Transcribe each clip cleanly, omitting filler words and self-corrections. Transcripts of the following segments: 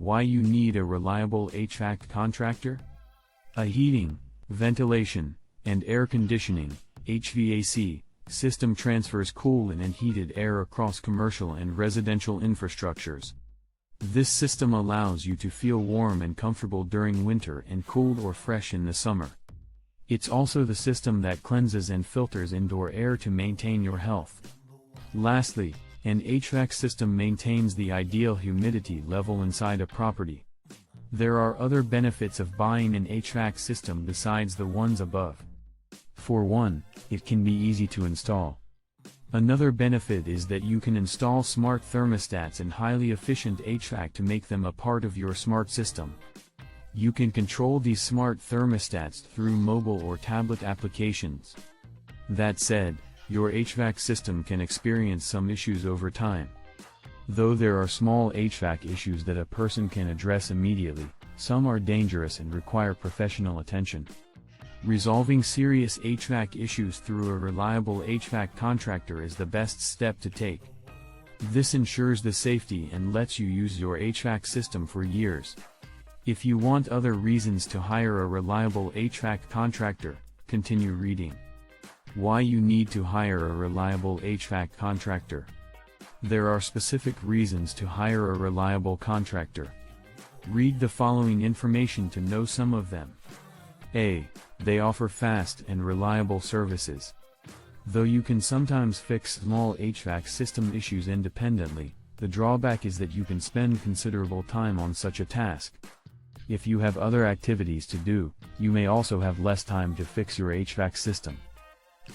Why you need a reliable HVAC contractor? A heating, ventilation, and air conditioning (HVAC) system transfers cool and heated air across commercial and residential infrastructures. This system allows you to feel warm and comfortable during winter and cool or fresh in the summer. It's also the system that cleanses and filters indoor air to maintain your health. Lastly, an HVAC system maintains the ideal humidity level inside a property. There are other benefits of buying an HVAC system besides the ones above. For one, it can be easy to install. Another benefit is that you can install smart thermostats and highly efficient HVAC to make them a part of your smart system. You can control these smart thermostats through mobile or tablet applications. That said, your HVAC system can experience some issues over time. Though there are small HVAC issues that a person can address immediately, some are dangerous and require professional attention. Resolving serious HVAC issues through a reliable HVAC contractor is the best step to take. This ensures the safety and lets you use your HVAC system for years. If you want other reasons to hire a reliable HVAC contractor, continue reading. Why you need to hire a reliable HVAC contractor. There are specific reasons to hire a reliable contractor. Read the following information to know some of them. A. They offer fast and reliable services. Though you can sometimes fix small HVAC system issues independently, the drawback is that you can spend considerable time on such a task. If you have other activities to do, you may also have less time to fix your HVAC system.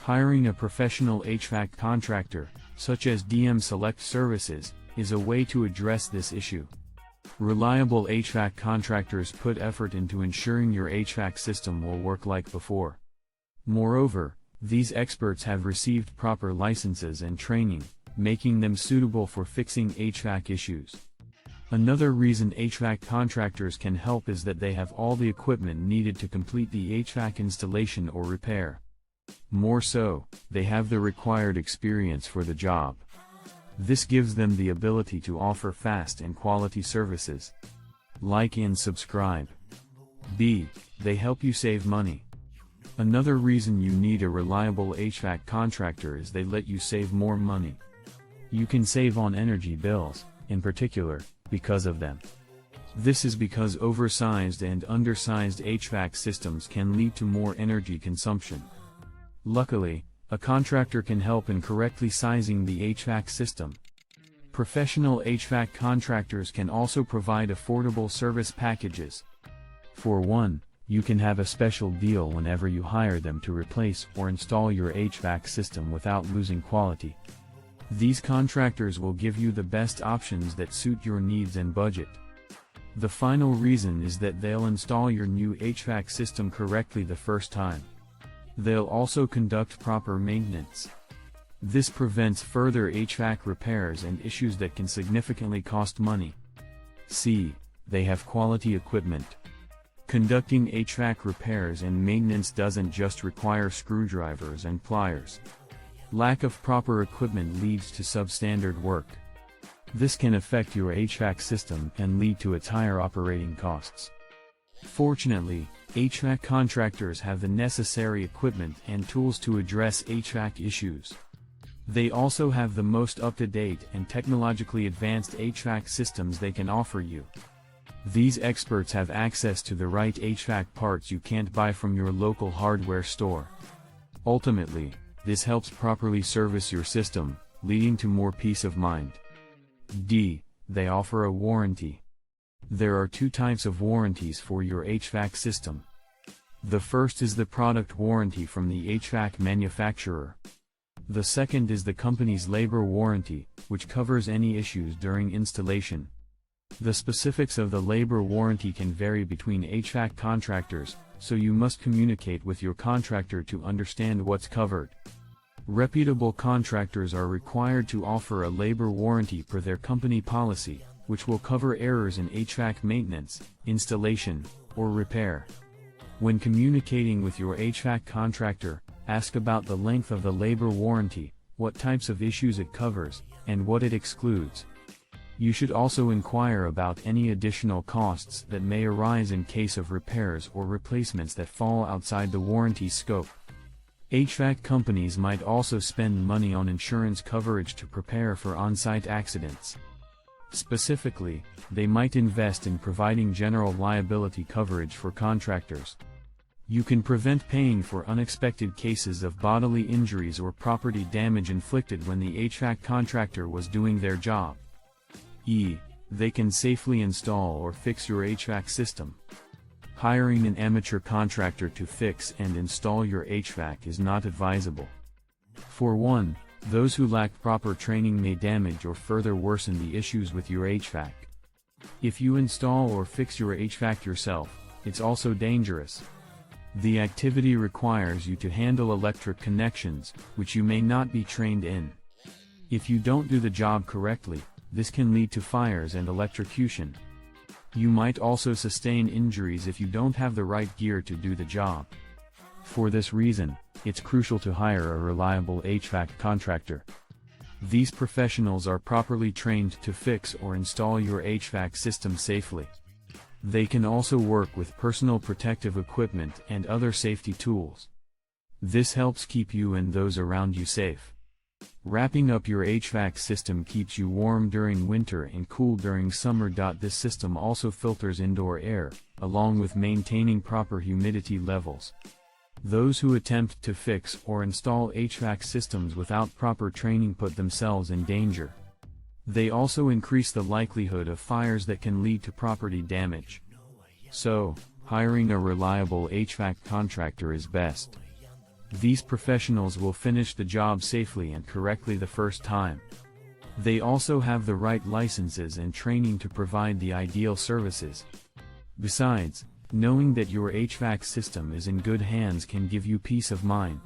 Hiring a professional HVAC contractor, such as DM Select Services, is a way to address this issue. Reliable HVAC contractors put effort into ensuring your HVAC system will work like before. Moreover, these experts have received proper licenses and training, making them suitable for fixing HVAC issues. Another reason HVAC contractors can help is that they have all the equipment needed to complete the HVAC installation or repair. More so, they have the required experience for the job. This gives them the ability to offer fast and quality services. Like and subscribe. B. They help you save money. Another reason you need a reliable HVAC contractor is they let you save more money. You can save on energy bills, in particular, because of them. This is because oversized and undersized HVAC systems can lead to more energy consumption. Luckily, a contractor can help in correctly sizing the HVAC system. Professional HVAC contractors can also provide affordable service packages. For one, you can have a special deal whenever you hire them to replace or install your HVAC system without losing quality. These contractors will give you the best options that suit your needs and budget. The final reason is that they'll install your new HVAC system correctly the first time. They'll also conduct proper maintenance. This prevents further HVAC repairs and issues that can significantly cost money. C. They have quality equipment. Conducting HVAC repairs and maintenance doesn't just require screwdrivers and pliers. Lack of proper equipment leads to substandard work. This can affect your HVAC system and lead to its higher operating costs. Fortunately, HVAC contractors have the necessary equipment and tools to address HVAC issues. They also have the most up-to-date and technologically advanced HVAC systems they can offer you. These experts have access to the right HVAC parts you can't buy from your local hardware store. Ultimately, this helps properly service your system, leading to more peace of mind. D. They offer a warranty. There are two types of warranties for your HVAC system. The first is the product warranty from the HVAC manufacturer. The second is the company's labor warranty, which covers any issues during installation. The specifics of the labor warranty can vary between HVAC contractors, so you must communicate with your contractor to understand what's covered. Reputable contractors are required to offer a labor warranty per their company policy, which will cover errors in HVAC maintenance, installation, or repair. When communicating with your HVAC contractor, ask about the length of the labor warranty, what types of issues it covers, and what it excludes. You should also inquire about any additional costs that may arise in case of repairs or replacements that fall outside the warranty scope. HVAC companies might also spend money on insurance coverage to prepare for on-site accidents. Specifically, they might invest in providing general liability coverage for contractors. You can prevent paying for unexpected cases of bodily injuries or property damage inflicted when the HVAC contractor was doing their job. They can safely install or fix your HVAC system. Hiring an amateur contractor to fix and install your HVAC is not advisable. For one, those who lack proper training may damage or further worsen the issues with your HVAC. If you install or fix your HVAC yourself, it's also dangerous. The activity requires you to handle electric connections, which you may not be trained in. If you don't do the job correctly, this can lead to fires and electrocution. You might also sustain injuries if you don't have the right gear to do the job. For this reason, it's crucial to hire a reliable HVAC contractor. These professionals are properly trained to fix or install your HVAC system safely. They can also work with personal protective equipment and other safety tools. This helps keep you and those around you safe. Wrapping up your HVAC system keeps you warm during winter and cool during summer. This system also filters indoor air, along with maintaining proper humidity levels. Those who attempt to fix or install HVAC systems without proper training put themselves in danger. They also increase the likelihood of fires that can lead to property damage. So, hiring a reliable HVAC contractor is best. These professionals will finish the job safely and correctly the first time. They also have the right licenses and training to provide the ideal services. Besides, knowing that your HVAC system is in good hands can give you peace of mind.